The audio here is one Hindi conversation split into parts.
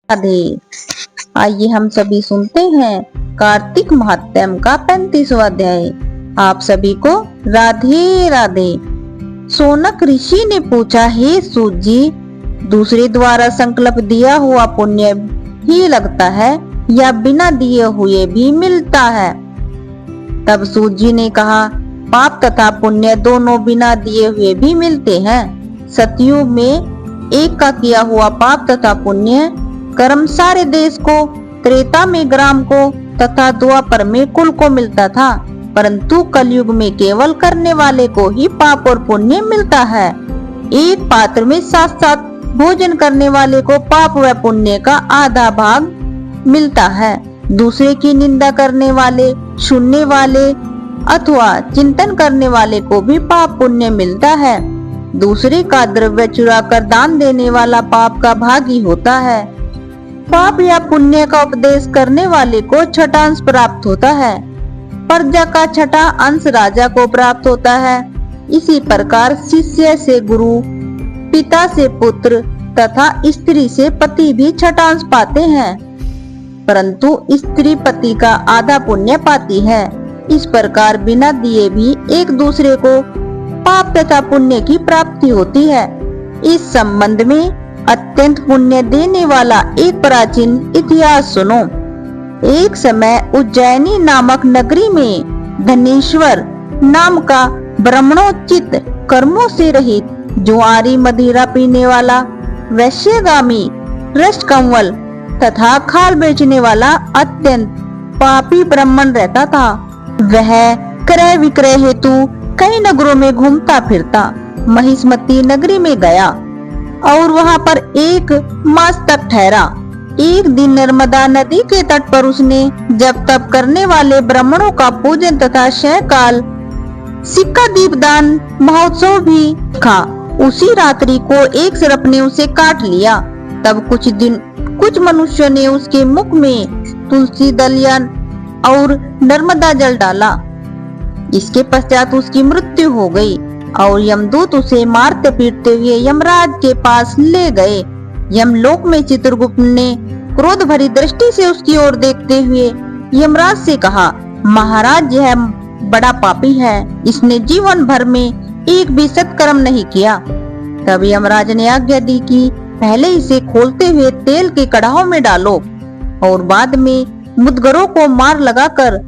राधे। आइए हम सभी सुनते हैं कार्तिक महात्म्य का 35वां अध्याय। आप सभी को राधे राधे। सोनक ऋषि ने पूछा, हे सूत जी, दूसरे द्वारा संकल्प दिया हुआ पुण्य ही लगता है या बिना दिए हुए भी मिलता है? तब सूत जी ने कहा, पाप तथा पुण्य दोनों बिना दिए हुए भी मिलते हैं। सतयुग में एक का किया हुआ पाप तथा पुण्य कर्म सारे देश को, त्रेता में ग्राम को तथा द्वापर में कुल को मिलता था, परंतु कलयुग में केवल करने वाले को ही पाप और पुण्य मिलता है। एक पात्र में साथ साथ भोजन करने वाले को पाप व पुण्य का आधा भाग मिलता है। दूसरे की निंदा करने वाले, सुनने वाले अथवा चिंतन करने वाले को भी पाप पुण्य मिलता है। दूसरे का द्रव्य चुरा कर दान देने वाला पाप का भागी होता है। पाप या पुण्य का उपदेश करने वाले को छठा अंश प्राप्त होता है। प्रजा का छठा अंश राजा को प्राप्त होता है। इसी प्रकार शिष्य से गुरु, पिता से पुत्र तथा स्त्री से पति भी छठा अंश पाते हैं, परंतु स्त्री पति का आधा पुण्य पाती है। इस प्रकार बिना दिए भी एक दूसरे को पाप तथा पुण्य की प्राप्ति होती है। इस संबंध में अत्यंत पुण्य देने वाला एक प्राचीन इतिहास सुनो। एक समय उज्जैनी नामक नगरी में धनेश्वर नाम का ब्राह्मणोचित कर्मों से रहित, जुआरी मदिरा पीने वाला, वैश्यगामी, रसकंवल तथा खाल बेचने वाला अत्यंत पापी ब्राह्मण रहता था। वह क्रय विक्रय हेतु कई नगरों में घूमता फिरता महिष्मती नगरी में गया और वहां पर एक मास तक ठहरा। एक दिन नर्मदा नदी के तट पर उसने जब तप करने वाले ब्राह्मणों का पूजन तथा शयकाल सिक्का दीपदान महोत्सव भी देखा। उसी रात्रि को एक सर्प ने उसे काट लिया। तब कुछ मनुष्यों ने उसके मुख में तुलसी दलिया और नर्मदा जल डाला। इसके पश्चात उसकी मृत्यु हो गई और यमदूत उसे मारते पीटते हुए यमराज के पास ले गए। यमलोक में चित्रगुप्त ने क्रोध भरी दृष्टि से उसकी ओर देखते हुए यमराज से कहा, महाराज, यह बड़ा पापी है, इसने जीवन भर में एक भी सत्कर्म नहीं किया। तब यमराज ने आज्ञा दी कि पहले इसे खोलते हुए तेल के कड़ाहों में डालो और बाद में मुदगरों को मार लगाकर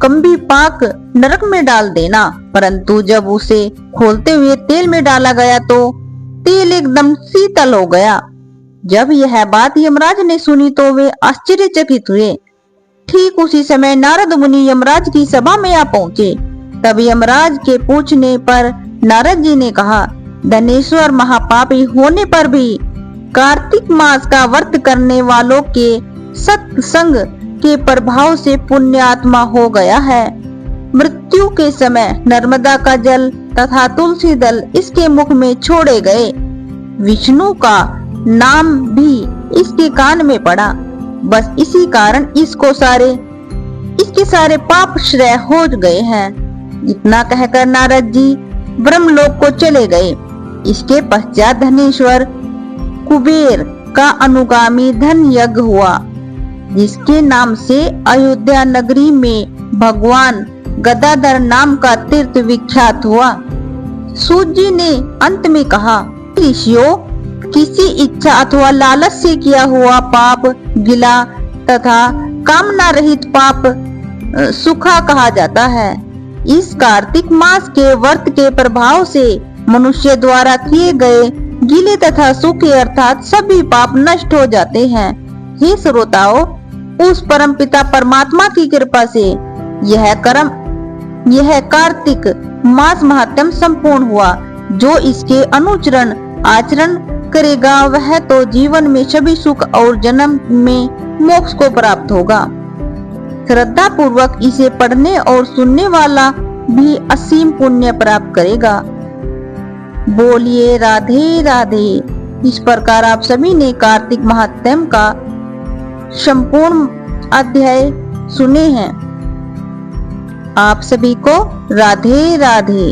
कम्बी पाक नरक में डाल देना। परंतु जब उसे खोलते हुए तेल में डाला गया तो तेल एकदम शीतल हो गया। जब यह बात यमराज ने सुनी तो वे आश्चर्यचकित हुए। ठीक उसी समय नारद मुनि यमराज की सभा में आ पहुँचे। तब यमराज के पूछने पर नारद जी ने कहा, धनेश्वर महापापी होने पर भी कार्तिक मास का व्रत करने वालों के सत्संग के प्रभाव से पुण्य आत्मा हो गया है। मृत्यु के समय नर्मदा का जल तथा तुलसी दल इसके मुख में छोड़े गए। विष्णु का नाम भी इसके कान में पड़ा। बस इसी कारण इसके सारे पाप श्रेय हो गए हैं। इतना कहकर नारद जी ब्रह्मलोक को चले गए। इसके पश्चात धनेश्वर कुबेर का अनुगामी धन यज्ञ हुआ, जिसके नाम से अयोध्या नगरी में भगवान गदाधर नाम का तीर्थ विख्यात हुआ। सूत जी ने अंत में कहा, ऋषियों, किसी इच्छा अथवा लालच से किया हुआ पाप गिला तथा कामना रहित पाप सुखा कहा जाता है। इस कार्तिक मास के व्रत के प्रभाव से मनुष्य द्वारा किए गए गीले तथा सूखे अर्थात सभी पाप नष्ट हो जाते हैं। हे श्रोताओ, उस परमपिता परमात्मा की कृपा से यह कार्तिक मास महात्म्य संपूर्ण हुआ। जो इसके अनुचरण आचरण करेगा वह तो जीवन में सभी सुख और जन्म में मोक्ष को प्राप्त होगा। श्रद्धा पूर्वक इसे पढ़ने और सुनने वाला भी असीम पुण्य प्राप्त करेगा। बोलिए राधे राधे। इस प्रकार आप सभी ने कार्तिक महात्म्य का संपूर्ण अध्याय सुने हैं। आप सभी को राधे राधे।